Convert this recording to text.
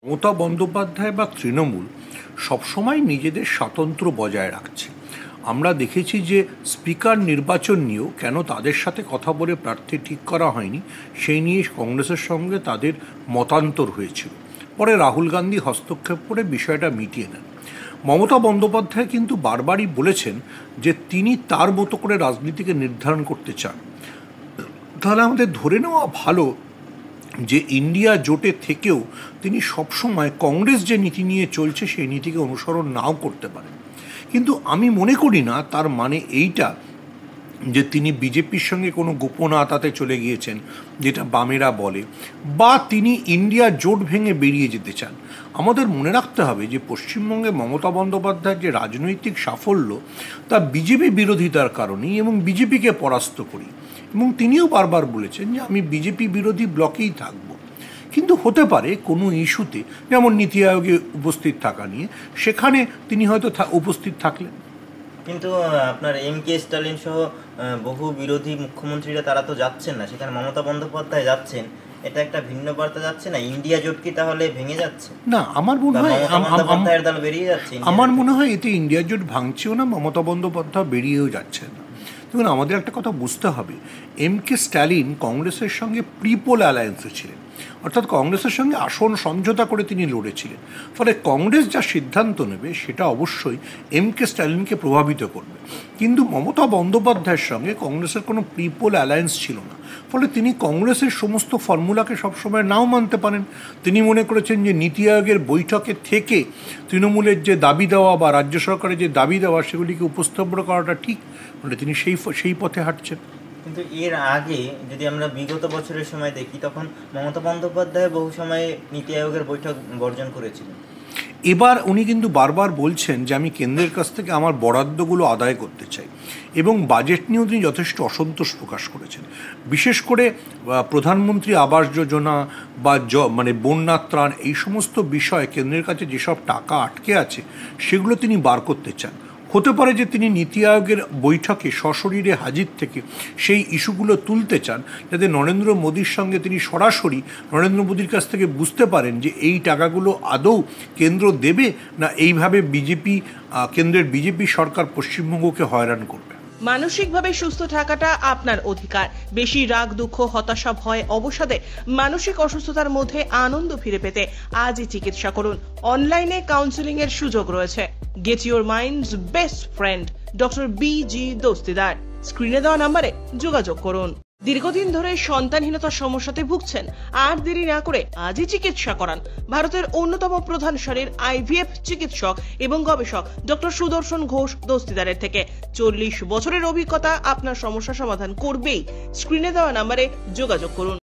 মমতা বন্দ্যোপাধ্যায় বা তৃণমূল সবসময় নিজেদের স্বাতন্ত্র্য বজায় রাখছে। আমরা দেখেছি যে স্পিকার নির্বাচন নিয়েও কেন তাদের সাথে কথা বলে প্রার্থী ঠিক করা হয়নি সেই নিয়ে কংগ্রেসের সঙ্গে তাদের মতান্তর হয়েছিল। পরে রাহুল গান্ধী হস্তক্ষেপ করে বিষয়টা মিটিয়ে নেন। মমতা বন্দ্যোপাধ্যায় কিন্তু বারবারই বলেছেন যে তিনি তার মতো করে রাজনীতিকে নির্ধারণ করতে চান। তাহলে আমাদের ধরে নেওয়া ভালো যে ইন্ডিয়া জোটে থেকেও তিনি সবসময় কংগ্রেস যে নীতি নিয়ে চলছে সেই নীতিকে অনুসরণ নাও করতে পারেন। কিন্তু আমি মনে করি না তার মানে এইটা যে তিনি বিজেপির সঙ্গে কোনো গোপন আতাতে চলে গিয়েছেন যেটা বামেরা বলে, বা তিনি ইন্ডিয়া জোট ভেঙে বেরিয়ে যেতে চান। আমাদের মনে রাখতে হবে যে পশ্চিমবঙ্গে মমতা বন্দ্যোপাধ্যায়ের যে রাজনৈতিক সাফল্য তা বিজেপি বিরোধিতার কারণেই এবং বিজেপিকে পরাস্ত করি, এবং তিনিও বারবার বলেছেন যে আমি বিজেপি বিরোধী ব্লকেই থাকব। কিন্তু হতে পারে কোনো ইস্যুতে, যেমন নীতি আয়োগে উপস্থিত থাকা নিয়ে, সেখানে তিনি হয়তো উপস্থিত থাকলেন। কিন্তু আপনার এম.কে. স্টালিন সহ বহু বিরোধী মুখ্যমন্ত্রীরা তারা তো যাচ্ছেন না, সেখানে মমতা বন্দ্যোপাধ্যায় যাচ্ছেন। এটা একটা ভিন্ন বার্তা যাচ্ছে না? ইন্ডিয়া জোট কি তাহলে ভেঙে যাচ্ছে? না, আমার মনে হয় দল বেরিয়ে যাচ্ছে। আমার মনে হয় এতে ইন্ডিয়া জোট ভাঙছেও না, মমতা বন্দ্যোপাধ্যায় বেরিয়েও যাচ্ছেন না। দেখুন, আমাদের একটা কথা বুঝতে হবে, এম.কে. স্ট্যালিন কংগ্রেসের সঙ্গে প্রিপোল অ্যালায়েন্সে ছিলেন, অর্থাৎ কংগ্রেসের সঙ্গে আসন সমঝোতা করে তিনি লড়েছিলেন। ফলে কংগ্রেস যা সিদ্ধান্ত নেবে সেটা অবশ্যই এম.কে. স্ট্যালিনকে প্রভাবিত করবে। কিন্তু মমতা বন্দ্যোপাধ্যায়ের সঙ্গে কংগ্রেসের কোনো প্রিপোল অ্যালায়েন্স ছিল না। ফলে তিনি কংগ্রেসের সমস্ত ফর্মুলাকে সবসময় নাও মানতে পারেন। তিনি মনে করেছেন যে নীতি আয়োগের বৈঠকে থেকে তৃণমূলের যে দাবি দেওয়া বা রাজ্য সরকারের যে দাবি দেওয়া সেগুলিকে উপস্থাপন করাটা ঠিক, মানে তিনি সেই পথে হাঁটছেন। কিন্তু এর আগে যদি আমরা বিগত বছরের সময় দেখি, তখন মমতা বন্দ্যোপাধ্যায় বহু সময় নীতি আয়োগের বৈঠক বর্জন করেছিলেন। এবার উনি কিন্তু বারবার বলছেন যে আমি কেন্দ্রের কাছ থেকে আমার বরাদ্দগুলো আদায় করতে চাই, এবং বাজেট নিয়েও তিনি যথেষ্ট অসন্তোষ প্রকাশ করেছেন। বিশেষ করে প্রধানমন্ত্রী আবাস যোজনা বা মানে বন্যা ত্রাণ, এই সমস্ত বিষয়ে কেন্দ্রের কাছে যেসব টাকা আটকে আছে সেগুলো তিনি বার করতে চান। হতে পারে যে তিনি নীতি আয়োগের বৈঠকে সশরীরে হাজির থেকে সেই ইস্যুগুলো তুলতে চান, যাতে নরেন্দ্র মোদীর সঙ্গে তিনি সরাসরি নরেন্দ্র মোদীর কাছ থেকে বুঝতে পারেন যে এই টাকাগুলো আদৌ কেন্দ্র দেবে না এইভাবে কেন্দ্রের বিজেপি সরকার পশ্চিমবঙ্গকে হয়রান করবে। মানসিকভাবে সুস্থ থাকাটা আপনার অধিকার। বেশি রাগ, দুঃখ, হতাশা, ভয়, অবসাদে মানসিক অসুস্থতার মধ্যে আনন্দ ফিরে পেতে আজই চিকিৎসা করুন। অনলাইনে কাউন্সেলিং এর সুযোগ রয়েছে। Get your mind's best friend, doctor B G. Dastidar. স্ক্রিনে দেওয়া নম্বরে যোগাযোগ করুন। দীর্ঘদিন ধরে সন্তানহীনতার সমস্যাতে ভুগছেন? আর দেরি না করে আজই চিকিৎসা করান। ভারতের অন্যতম প্রধান সারির IVF চিকিৎসক এবং গবেষক ডক্টর সুদর্শন ঘোষ দস্তিদারের থেকে 40 বছরের অভিজ্ঞতা আপনার সমস্যা সমাধান করবেই। স্ক্রিনে দেওয়া নম্বরে যোগাযোগ করুন।